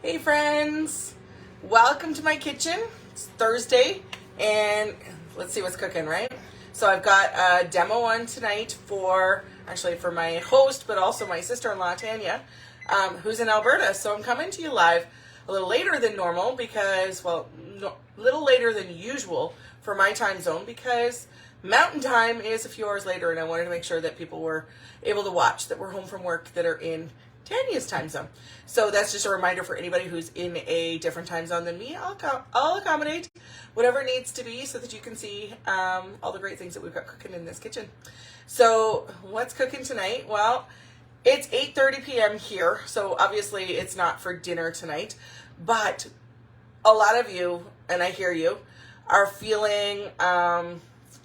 Hey friends, welcome to my kitchen. It's Thursday and let's see what's cooking, right? So I've got a demo on tonight for my host, but also my sister-in-law Tanya, who's in Alberta. So I'm coming to you live a little later than normal because, a little later than usual for my time zone because Mountain Time is a few hours later, and I wanted to make sure that people were able to watch that were home from work that are in Tanya's time zone. So that's just a reminder for anybody who's in a different time zone than me. I'll accommodate whatever needs to be so that you can see all the great things that we've got cooking in this kitchen. So what's cooking tonight? Well, it's 8:30 p.m. here, so obviously it's not for dinner tonight, but a lot of you, and I hear you, are feeling,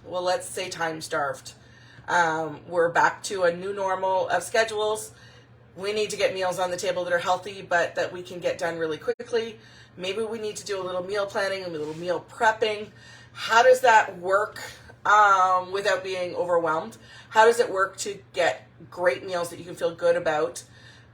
let's say time starved. We're back to a new normal of schedules. We need to get meals on the table that are healthy, but that we can get done really quickly. Maybe we need to do a little meal planning, a little meal prepping. How does that work without being overwhelmed? How does it work to get great meals that you can feel good about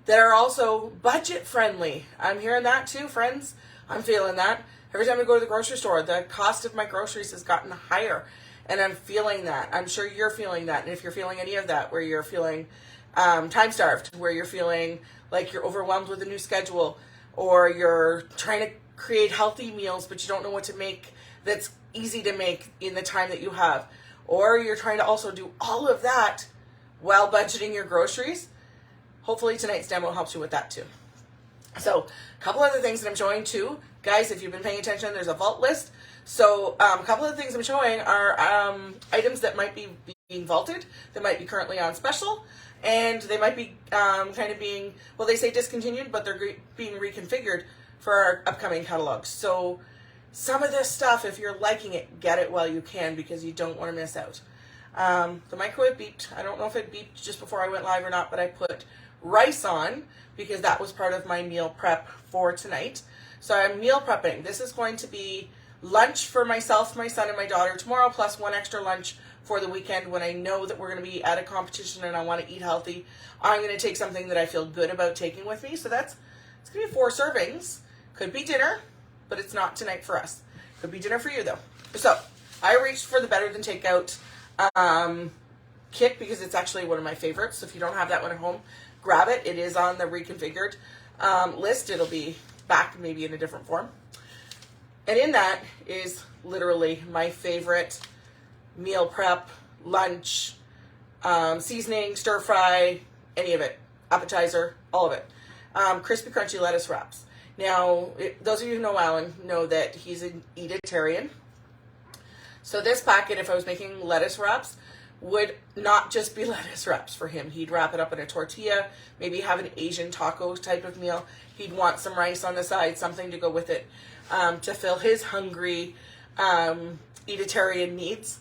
that are also budget friendly? I'm hearing that too, friends. I'm feeling that. Every time I go to the grocery store, the cost of my groceries has gotten higher, and I'm feeling that. I'm sure you're feeling that. And if you're feeling any of that, where you're feeling time starved, where you're feeling like you're overwhelmed with a new schedule, or you're trying to create healthy meals but you don't know what to make that's easy to make in the time that you have, or you're trying to also do all of that while budgeting your groceries, hopefully tonight's demo helps you with that too. So a couple other things that I'm showing too, guys, if you've been paying attention, there's a vault list. So a couple of the things I'm showing are items that might be being vaulted, that might be currently on special, and they might be they say discontinued, but they're being reconfigured for our upcoming catalogs. So some of this stuff, if you're liking it, get it while you can because you don't want to miss out. The microwave beeped. I don't know if it beeped just before I went live or not, but I put rice on because that was part of my meal prep for tonight. So I'm meal prepping. This is going to be lunch for myself, my son, and my daughter tomorrow, plus one extra lunch for the weekend when I know that we're going to be at a competition and I want to eat healthy. I'm going to take something that I feel good about taking with me. So it's going to be 4 servings. Could be dinner, but it's not tonight for us. Could be dinner for you though. So I reached for the Better Than Takeout kit because it's actually one of my favorites. So if you don't have that one at home, grab it. It is on the reconfigured list. It'll be back maybe in a different form. And in that is literally my favorite meal prep, lunch, seasoning, stir fry, any of it, appetizer, all of it. Crispy crunchy lettuce wraps. Now, those of you who know Alan know that he's an eatitarian. So this packet, if I was making lettuce wraps, would not just be lettuce wraps for him. He'd wrap it up in a tortilla, maybe have an Asian taco type of meal. He'd want some rice on the side, something to go with it, to fill his hungry eatitarian needs.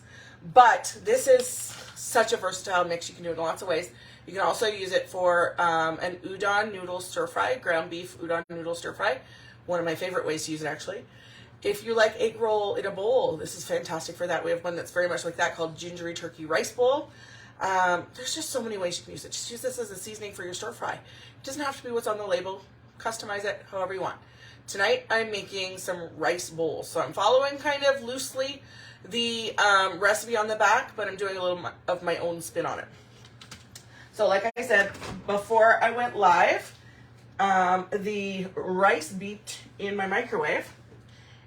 But this is such a versatile mix. You can do it in lots of ways. You can also use it for an udon noodle stir fry, ground beef udon noodle stir fry. One of my favorite ways to use it, actually. If you like egg roll in a bowl, this is fantastic for that. We have one that's very much like that called gingery turkey rice bowl. There's just so many ways you can use it. Just use this as a seasoning for your stir fry. It doesn't have to be what's on the label. Customize it however you want. Tonight I'm making some rice bowls. So I'm following kind of loosely the recipe on the back, but I'm doing a little of my own spin on it. So like I said, before I went live, the rice beeped in my microwave,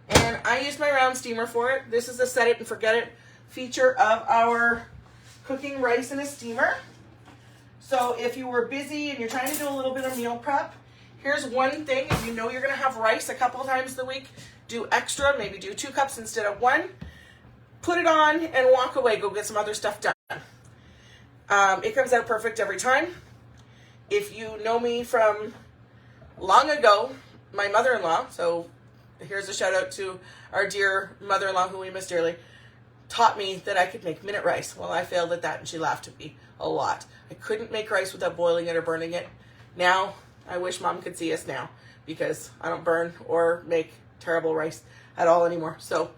and I used my round steamer for it. This is a set it and forget it feature of our cooking rice in a steamer. So if you were busy and you're trying to do a little bit of meal prep, here's one thing. If you know you're going to have rice a couple of times a week, do extra, maybe do 2 cups instead of 1. Put it on and walk away. Go get some other stuff done. It comes out perfect every time. If you know me from long ago, my mother-in-law, so here's a shout out to our dear mother-in-law who we miss dearly, taught me that I could make minute rice. Well, I failed at that and she laughed at me a lot. I couldn't make rice without boiling it or burning it. Now, I wish Mom could see us now because I don't burn or make terrible rice at all anymore. So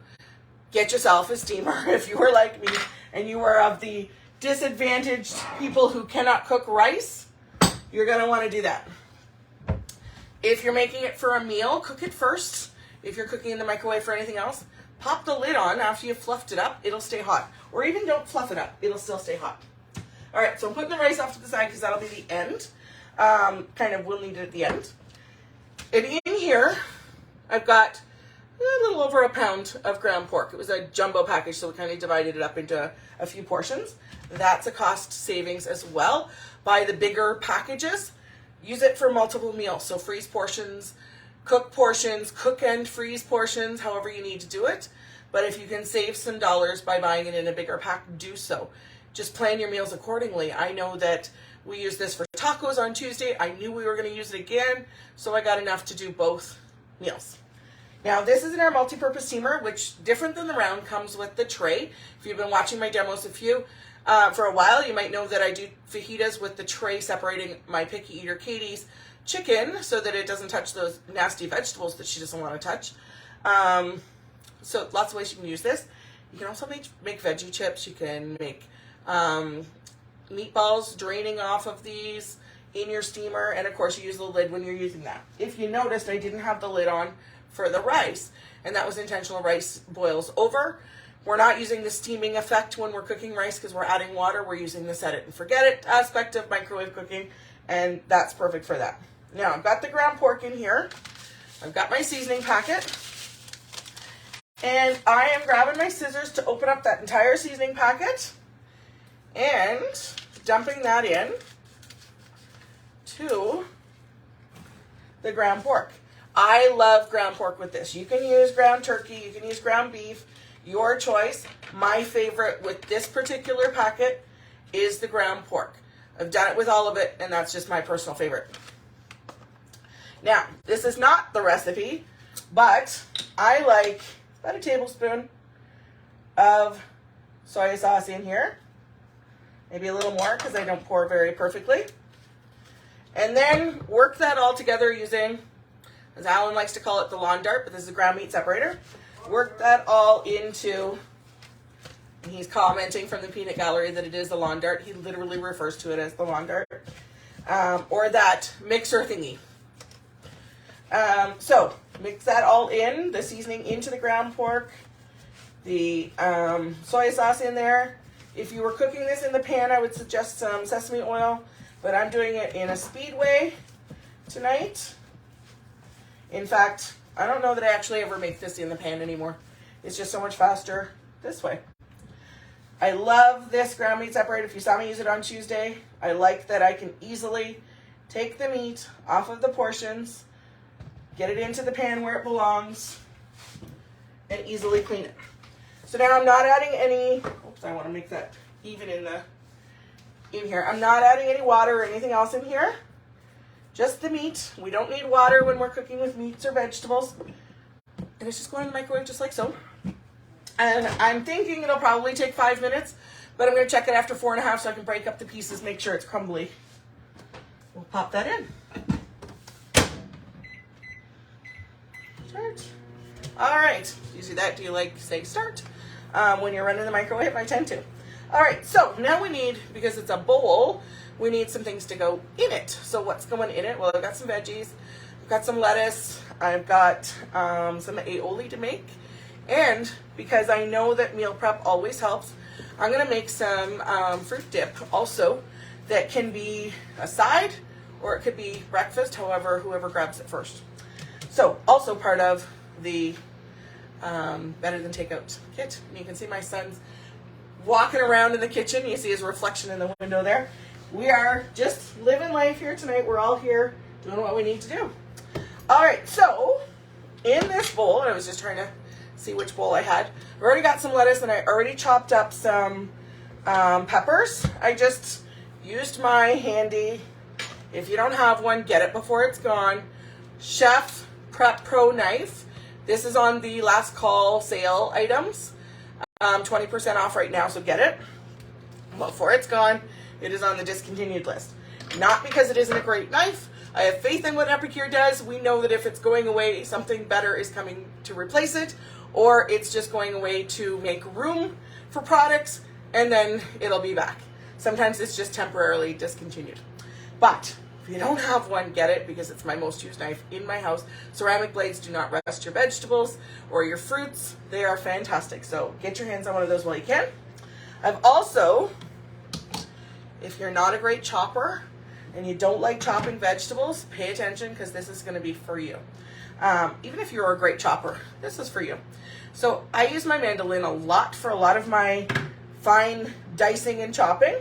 get yourself a steamer if you are like me and you are of the disadvantaged people who cannot cook rice. You're going to want to do that. If you're making it for a meal, cook it first. If you're cooking in the microwave for anything else, pop the lid on after you've fluffed it up. It'll stay hot. Or even don't fluff it up. It'll still stay hot. All right, so I'm putting the rice off to the side because that'll be the end. We'll need it at the end. And in here, I've got a little over a pound of ground pork. It was a jumbo package, so we kind of divided it up into a few portions. That's a cost savings as well. Buy the bigger packages. Use it for multiple meals. So freeze portions, cook and freeze portions, however you need to do it. But if you can save some dollars by buying it in a bigger pack, do so. Just plan your meals accordingly. I know that we use this for tacos on Tuesday. I knew we were going to use it again, so I got enough to do both meals. Now, this is in our multi-purpose steamer, which, different than the round, comes with the tray. If you've been watching my demos for a while, you might know that I do fajitas with the tray separating my picky eater Katie's chicken so that it doesn't touch those nasty vegetables that she doesn't want to touch. So lots of ways you can use this. You can also make veggie chips. You can make meatballs draining off of these in your steamer, and of course you use the lid when you're using that. If you noticed, I didn't have the lid on for the rice, and that was intentional. Rice boils over. We're not using the steaming effect when we're cooking rice because we're adding water. We're using the set it and forget it aspect of microwave cooking, and that's perfect for that. Now, I've got the ground pork in here. I've got my seasoning packet, and I am grabbing my scissors to open up that entire seasoning packet and dumping that in to the ground pork. I love ground pork with this. You can use ground turkey, you can use ground beef, your choice. My favorite with this particular packet is the ground pork. I've done it with all of it, and that's just my personal favorite. Now, this is not the recipe, but I like about a tablespoon of soy sauce in here. Maybe a little more because I don't pour very perfectly. And then work that all together using, as Alan likes to call it, the lawn dart, but this is a ground meat separator. Work that all into, and he's commenting from the peanut gallery that it is the lawn dart. He literally refers to it as the lawn dart, or that mixer thingy. So mix that all in, the seasoning into the ground pork, the soy sauce in there. If you were cooking this in the pan, I would suggest some sesame oil, but I'm doing it in a Speedway tonight. In fact, I don't know that I actually ever make this in the pan anymore. It's just so much faster this way. I love this ground meat separator. If you saw me use it on Tuesday, I like that I can easily take the meat off of the portions, get it into the pan where it belongs, and easily clean it. So now I'm not adding any, oops, I want to make that even in here. I'm not adding any water or anything else in here. Just the meat. We don't need water when we're cooking with meats or vegetables. And it's just going in the microwave just like so. And I'm thinking it'll probably take 5 minutes, but I'm going to check it after 4.5 so I can break up the pieces, make sure it's crumbly. We'll pop that in. Start. All right. Do you see that? Do you like say start? When you're running the microwave, I tend to. All right, so now we need, because it's a bowl, we need some things to go in it. So what's going in it? Well, I've got some veggies, I've got some lettuce, I've got some aioli to make, and because I know that meal prep always helps, I'm going to make some fruit dip also that can be a side or it could be breakfast, however, whoever grabs it first. So also part of the Better Than Takeout kit. And you can see my son's walking around in the kitchen. You see his reflection in the window there. We are just living life here tonight. We're all here doing what we need to do. All right, so in this bowl, I was just trying to see which bowl I had. I've already got some lettuce and I already chopped up some peppers. I just used my handy, if you don't have one, get it before it's gone, Chef Prep Pro knife. This is on the last call sale items. 20% off right now, so get it before it's gone. It is on the discontinued list. Not because it isn't a great knife. I have faith in what Epicure does. We know that if it's going away, something better is coming to replace it, or it's just going away to make room for products, and then it'll be back. Sometimes it's just temporarily discontinued. But If you don't have one, get it, because it's my most used knife in my house. Ceramic blades do not rust your vegetables or your fruits. They are fantastic. So get your hands on one of those while you can. I've also, if you're not a great chopper and you don't like chopping vegetables, pay attention, because this is going to be for you. Even if you're a great chopper, this is for you. So I use my mandolin a lot for a lot of my fine dicing and chopping,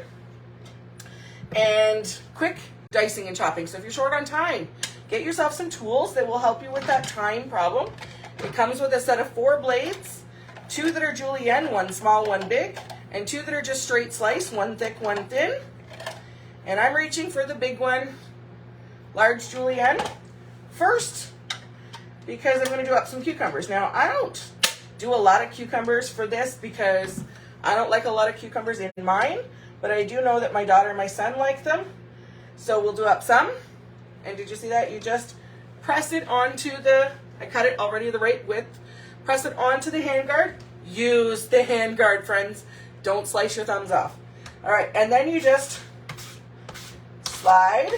and quick dicing and chopping. So if you're short on time, get yourself some tools that will help you with that time problem. It comes with a set of 4 blades, 2 that are julienne, 1 small, 1 big, and 2 that are just straight slice, 1 thick, 1 thin. And I'm reaching for the big one, large julienne, first, because I'm going to do up some cucumbers. Now, I don't do a lot of cucumbers for this because I don't like a lot of cucumbers in mine, but I do know that my daughter and my son like them. So we'll do up some. And did you see that? You just press it onto the, I cut it already the right width, press it onto the handguard. Use the handguard, friends. Don't slice your thumbs off. All right, and then you just slide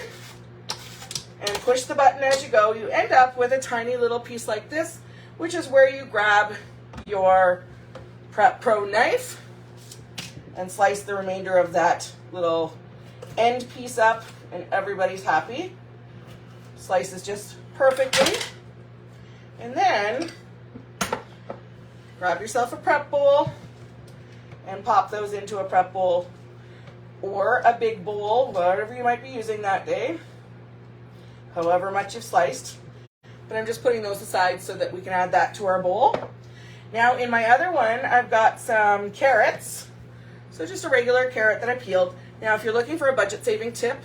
and push the button as you go. You end up with a tiny little piece like this, which is where you grab your Prep Pro knife and slice the remainder of that little end piece up, and everybody's happy. Slices just perfectly. And then grab yourself a prep bowl and pop those into a prep bowl or a big bowl, whatever you might be using that day, however much you've sliced. But I'm just putting those aside so that we can add that to our bowl. Now in my other one, I've got some carrots. So just a regular carrot that I peeled. Now if you're looking for a budget saving tip,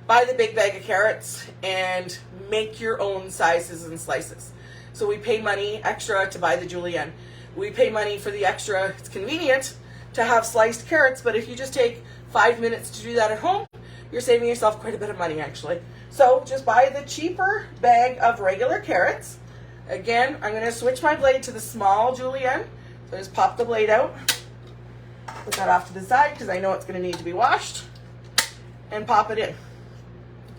buy the big bag of carrots and make your own sizes and slices. So we pay money extra to buy the julienne. We pay money for the extra. It's convenient to have sliced carrots, but if you just take 5 minutes to do that at home, you're saving yourself quite a bit of money actually. So just buy the cheaper bag of regular carrots. Again, I'm going to switch my blade to the small julienne. So just pop the blade out, put that off to the side because I know it's going to need to be washed, and pop it in.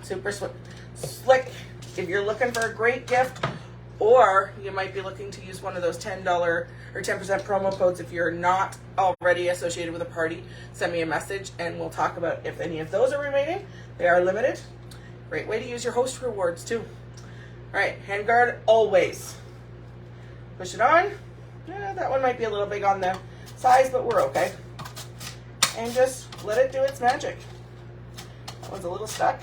Super slick. If you're looking for a great gift, or you might be looking to use one of those $10 or 10% promo codes if you're not already associated with a party, send me a message and we'll talk about if any of those are remaining. They are limited. Great way to use your host rewards too. All right, handguard always. Push it on. That one might be a little big on the size, but we're okay. And just let it do its magic. That one's a little stuck.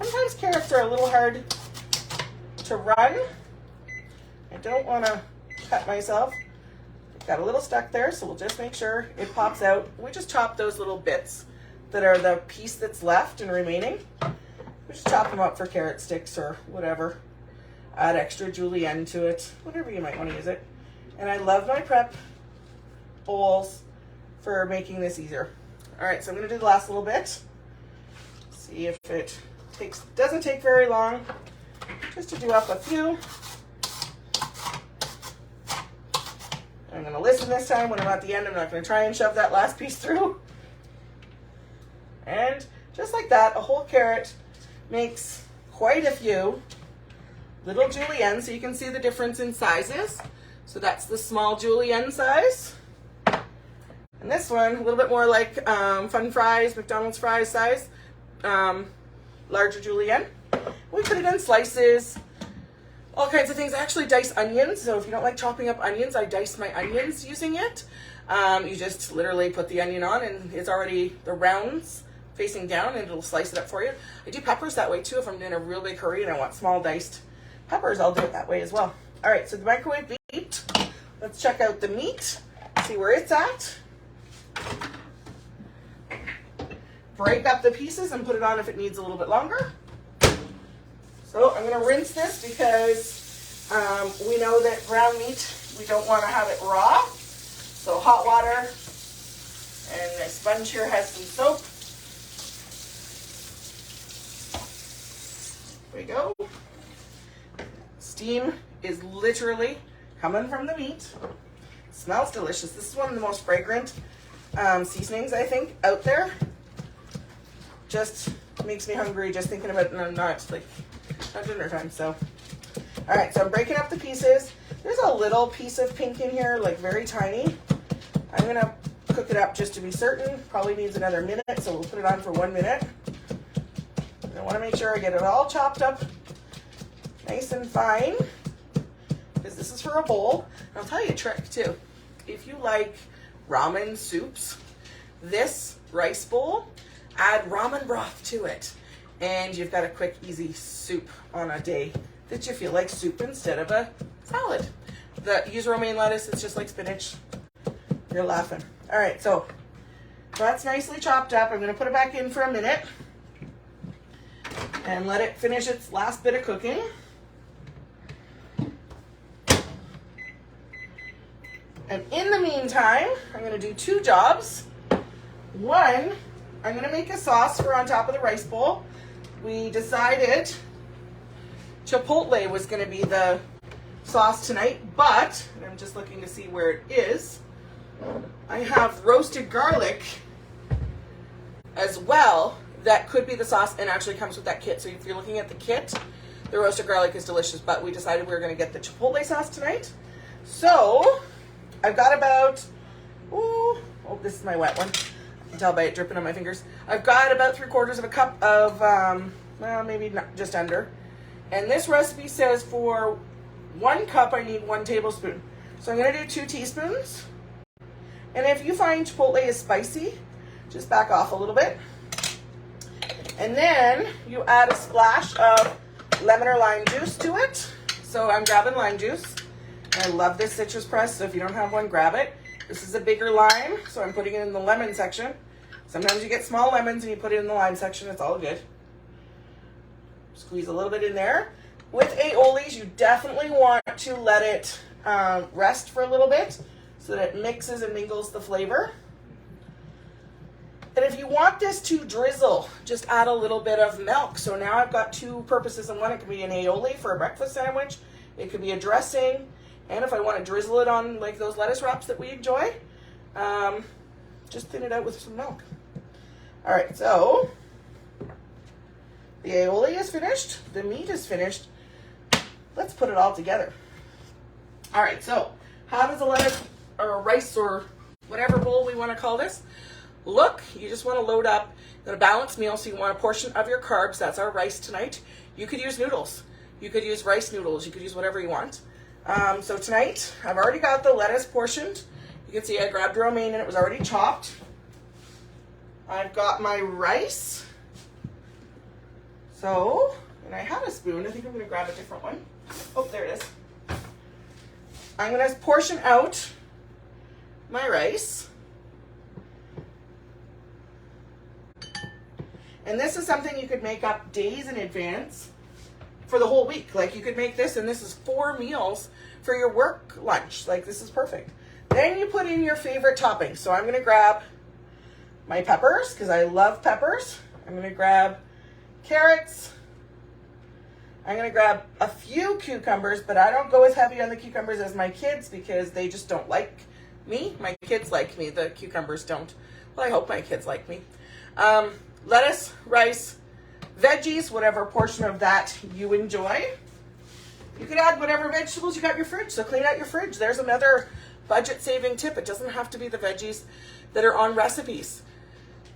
Sometimes carrots are a little hard to run. I don't want to cut myself. Got a little stuck there, so we'll just make sure it pops out. We just chop those little bits that are the piece that's left and remaining. We just chop them up for carrot sticks or whatever. Add extra julienne to it, whatever you might want to use it. And I love my prep bowls for making this easier. All right, so I'm going to do the last little bit. See if it doesn't take very long, just to do up a few. I'm going to listen this time. When I'm at the end, I'm not going to try and shove that last piece through. And just like that, a whole carrot makes quite a few little julienne, so you can see the difference in sizes. So that's the small julienne size. And this one, a little bit more like Fun Fries, McDonald's fries size. Larger julienne. We put it in slices, all kinds of things. I actually dice onions, so if you don't like chopping up onions, I dice my onions using it. You just literally put the onion on and it's already the rounds facing down and it'll slice it up for you. I do peppers that way too. If I'm in a real big hurry and I want small diced peppers, I'll do it that way as well. All right, so the microwave beeped. Let's check out the meat, see where it's at. Break up the pieces and put it on if it needs a little bit longer. So I'm going to rinse this because we know that ground meat, we don't want to have it raw. So hot water, and my sponge here has some soap. There we go. Steam is literally coming from the meat. It smells delicious. This is one of the most fragrant seasonings, I think, out there. just makes me hungry just thinking about it, and I'm not dinner time. So, all right, so I'm breaking up the pieces. There's a little piece of pink in here, like very tiny. I'm gonna cook it up just to be certain. Probably needs another minute, so we'll put it on for 1 minute. I want to make sure I get it all chopped up nice and fine, because this is for a bowl. And I'll tell you a trick too. If you like ramen soups, this rice bowl, add ramen broth to it, and you've got a quick, easy soup on a day that you feel like soup instead of a salad. Use romaine lettuce, it's just like spinach. You're laughing. All right, so that's nicely chopped up. I'm gonna put it back in for a minute and let it finish its last bit of cooking. And in the meantime, I'm gonna do 2 jobs. One, I'm gonna make a sauce for on top of the rice bowl. We decided Chipotle was gonna be the sauce tonight, but, and I'm just looking to see where it is, I have roasted garlic as well that could be the sauce and actually comes with that kit. So if you're looking at the kit, the roasted garlic is delicious, but we decided we were going to get the Chipotle sauce tonight. So I've got about, oh, this is my wet one. I can tell by it dripping on my fingers. I've got about 3/4 of a cup of, well, maybe not, just under. And this recipe says for 1 cup, I need 1 tablespoon. So I'm going to do 2 teaspoons. And if you find Chipotle is spicy, just back off a little bit. And then you add a splash of lemon or lime juice to it. So I'm grabbing lime juice. I love this citrus press, so if you don't have one, grab it. This is a bigger lime, so I'm putting it in the lemon section. Sometimes you get small lemons and you put it in the lime section. It's all good. Squeeze a little bit in there. With aiolis, you definitely want to let it rest for a little bit so that it mixes and mingles the flavor. And if you want this to drizzle, just add a little bit of milk. So now I've got 2 purposes in one. It could be an aioli for a breakfast sandwich. It could be a dressing. And if I want to drizzle it on like those lettuce wraps that we enjoy, just thin it out with some milk. All right, so the aioli is finished. The meat is finished. Let's put it all together. All right, so how does a lettuce or a rice or whatever bowl we want to call this look? You just want to load up a balanced meal, so you want a portion of your carbs. That's our rice tonight. You could use noodles. You could use rice noodles. You could use whatever you want. So tonight, I've already got the lettuce portioned. You can see I grabbed romaine and it was already chopped. I've got my rice. So, and I had a spoon. I think I'm going to grab a different one. Oh, there it is. I'm going to portion out my rice. And this is something you could make up days in advance for the whole week. Like you could make this, and this is 4 meals for your work lunch. Like this is perfect. Then you put in your favorite toppings. So I'm going to grab my peppers because I love peppers. I'm going to grab carrots. I'm going to grab a few cucumbers, but I don't go as heavy on the cucumbers as my kids because they just don't like me. My kids like me. The cucumbers don't. Well, I hope my kids like me. Lettuce, rice, veggies, whatever portion of that you enjoy. You could add whatever vegetables you got in your fridge. So clean out your fridge. There's another budget saving tip. It doesn't have to be the veggies that are on recipes.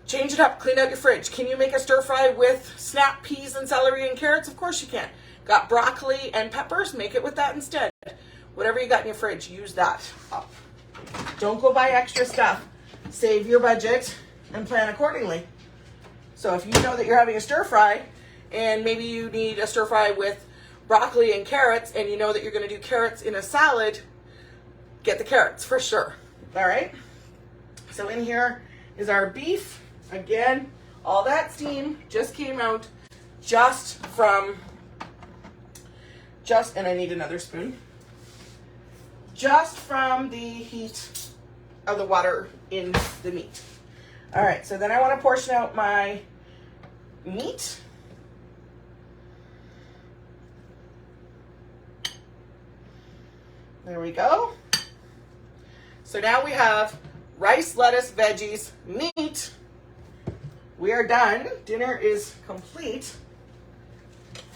Change it up. Clean out your fridge. Can you make a stir fry with snap peas and celery and carrots? Of course you can. Got broccoli and peppers? Make it with that instead. Whatever you got in your fridge, use that up. Don't go buy extra stuff. Save your budget and plan accordingly. So if you know that you're having a stir fry and maybe you need a stir fry with broccoli and carrots and you know that you're going to do carrots in a salad, get the carrots for sure. All right. So in here is our beef. Again, all that steam just came out and I need another spoon, just from the heat of the water in the meat. All right, so then I want to portion out my meat. There we go. So now we have rice, lettuce, veggies, meat we are done. Dinner is complete.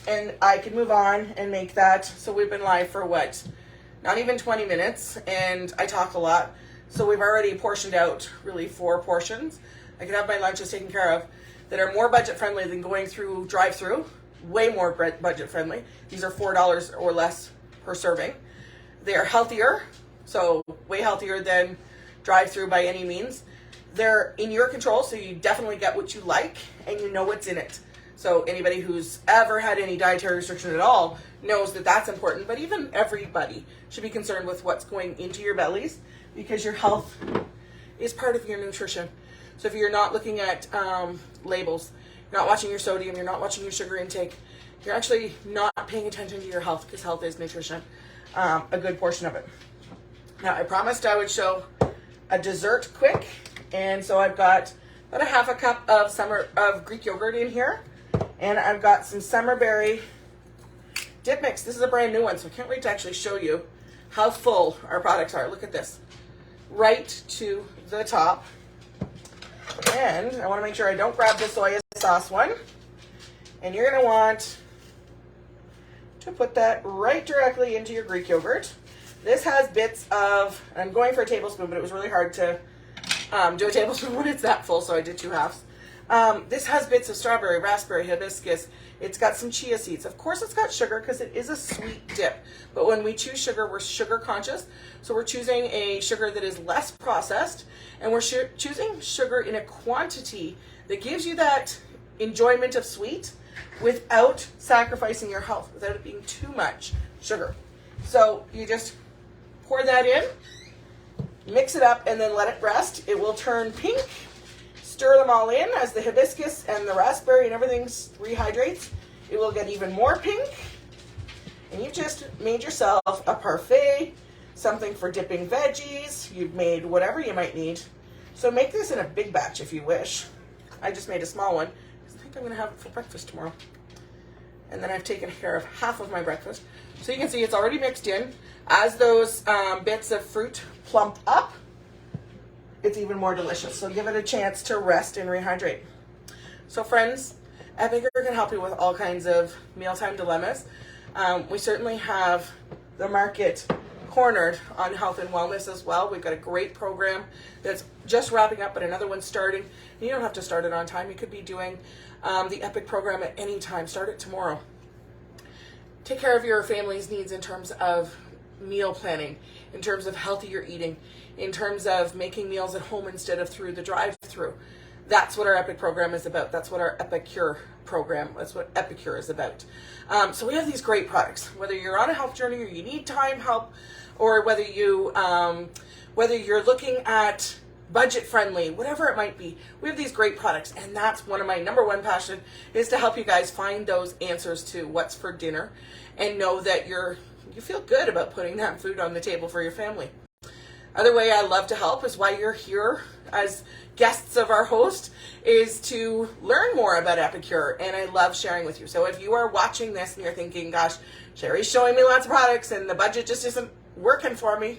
And I can move on and make that. So we've been live for what? Not even 20 minutes. And I talk a lot. So we've already portioned out really 4 portions. I can have my lunches taken care of that are more budget friendly than going through drive-through. Way more budget friendly. These are $4 or less per serving. They are healthier. So way healthier than drive-through by any means. They're in your control, so you definitely get what you like and you know what's in it. So anybody who's ever had any dietary restriction at all knows that that's important, but even everybody should be concerned with what's going into your bellies because your health is part of your nutrition. So if you're not looking at labels, you're not watching your sodium, you're not watching your sugar intake, you're actually not paying attention to your health because health is nutrition, a good portion of it. Now, I promised I would show a dessert quick, and so I've got about a half a cup of Greek yogurt in here, and I've got some summerberry dip mix. This is a brand new one, so I can't wait to actually show you how full our products are. Look at this, right to the top. And I want to make sure I don't grab the soy sauce one, and you're going to want to put that right directly into your Greek yogurt. This has bits of, I'm going for a tablespoon, but it was really hard to do a tablespoon when it's that full, so I did 2 halves. This has bits of strawberry, raspberry, hibiscus. It's got some chia seeds. Of course, it's got sugar because it is a sweet dip. But when we choose sugar, we're sugar conscious. So we're choosing a sugar that is less processed, and we're choosing sugar in a quantity that gives you that enjoyment of sweet without sacrificing your health, without it being too much sugar. So you just pour that in, mix it up, and then let it rest. It will turn pink. Stir them all in as the hibiscus and the raspberry and everything rehydrates. It will get even more pink. And you've just made yourself a parfait, something for dipping veggies. You've made whatever you might need. So make this in a big batch if you wish. I just made a small one because I think I'm going to have it for breakfast tomorrow. And then I've taken care of half of my breakfast. So you can see it's already mixed in. As those bits of fruit plump up, it's even more delicious. So give it a chance to rest and rehydrate. So friends, Epicure can help you with all kinds of mealtime dilemmas. We certainly have the market cornered on health and wellness as well. We've got a great program that's just wrapping up, but another one's starting. You don't have to start it on time. You could be doing the Epic program at any time. Start it tomorrow. Take care of your family's needs in terms of meal planning, in terms of healthier eating, in terms of making meals at home instead of through the drive-through. That's what our Epic program is about. That's what our Epicure program, that's what Epicure is about. So we have these great products. Whether you're on a health journey or you need time help, or whether you're looking at budget friendly, whatever it might be, we have these great products. And that's one of my number one passion, is to help you guys find those answers to what's for dinner and know that you feel good about putting that food on the table for your family. Other way I love to help is why you're here as guests of our host, is to learn more about Epicure, and I love sharing with you. So if you are watching this and you're thinking, gosh, Sherry's showing me lots of products and the budget just isn't working for me,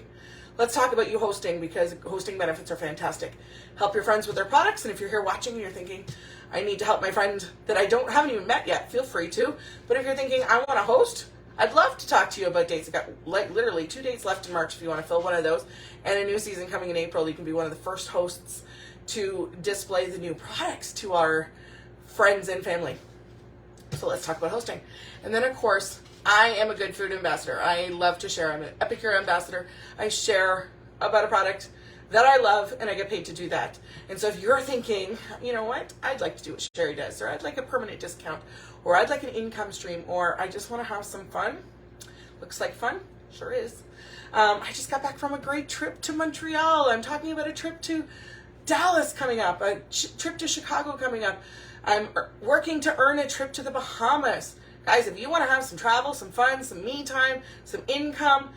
let's talk about you hosting, because hosting benefits are fantastic. Help your friends with their products, and if you're here watching and you're thinking, I need to help my friend that I haven't even met yet, feel free to. But if you're thinking, I want to host, I'd love to talk to you about dates. I've got literally 2 dates left in March if you want to fill one of those, and a new season coming in April. You can be one of the first hosts to display the new products to our friends and family. So let's talk about hosting. And then, of course, I am a good food ambassador. I love to share. I'm an Epicure ambassador. I share about a product that I love, and I get paid to do that. And so if you're thinking, you know what, I'd like to do what Sherry does, or I'd like a permanent discount, or I'd like an income stream, or I just want to have some fun. Looks like fun. Sure is. I just got back from a great trip to Montreal. I'm talking about a trip to Dallas coming up, a trip to Chicago coming up. I'm working to earn a trip to the Bahamas. Guys, if you want to have some travel, some fun, some me time, some income,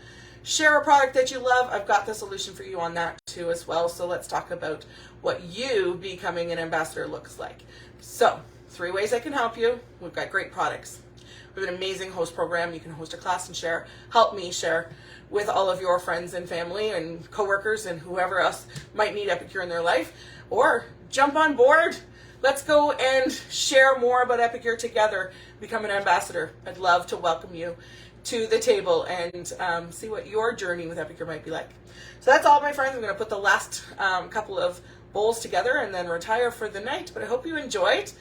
share a product that you love, I've got the solution for you on that too as well. So let's talk about what you becoming an ambassador looks like. So 3 ways I can help you. We've got great products. We have an amazing host program. You can host a class and share, help me share with all of your friends and family and coworkers and whoever else might need Epicure in their life, or jump on board let's go and share more about Epicure together. Become an ambassador. I'd love to welcome you to the table and see what your journey with Epicure might be like. So that's all, my friends. I'm going to put the last couple of bowls together and then retire for the night. But I hope you enjoyed.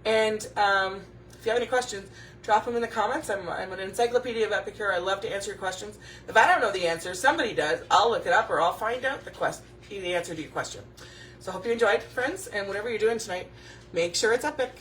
And if you have any questions, drop them in the comments. I'm an encyclopedia of Epicure. I love to answer your questions. If I don't know the answer, somebody does. I'll look it up or I'll find out the answer to your question. So I hope you enjoyed, friends. And whatever you're doing tonight, make sure it's epic.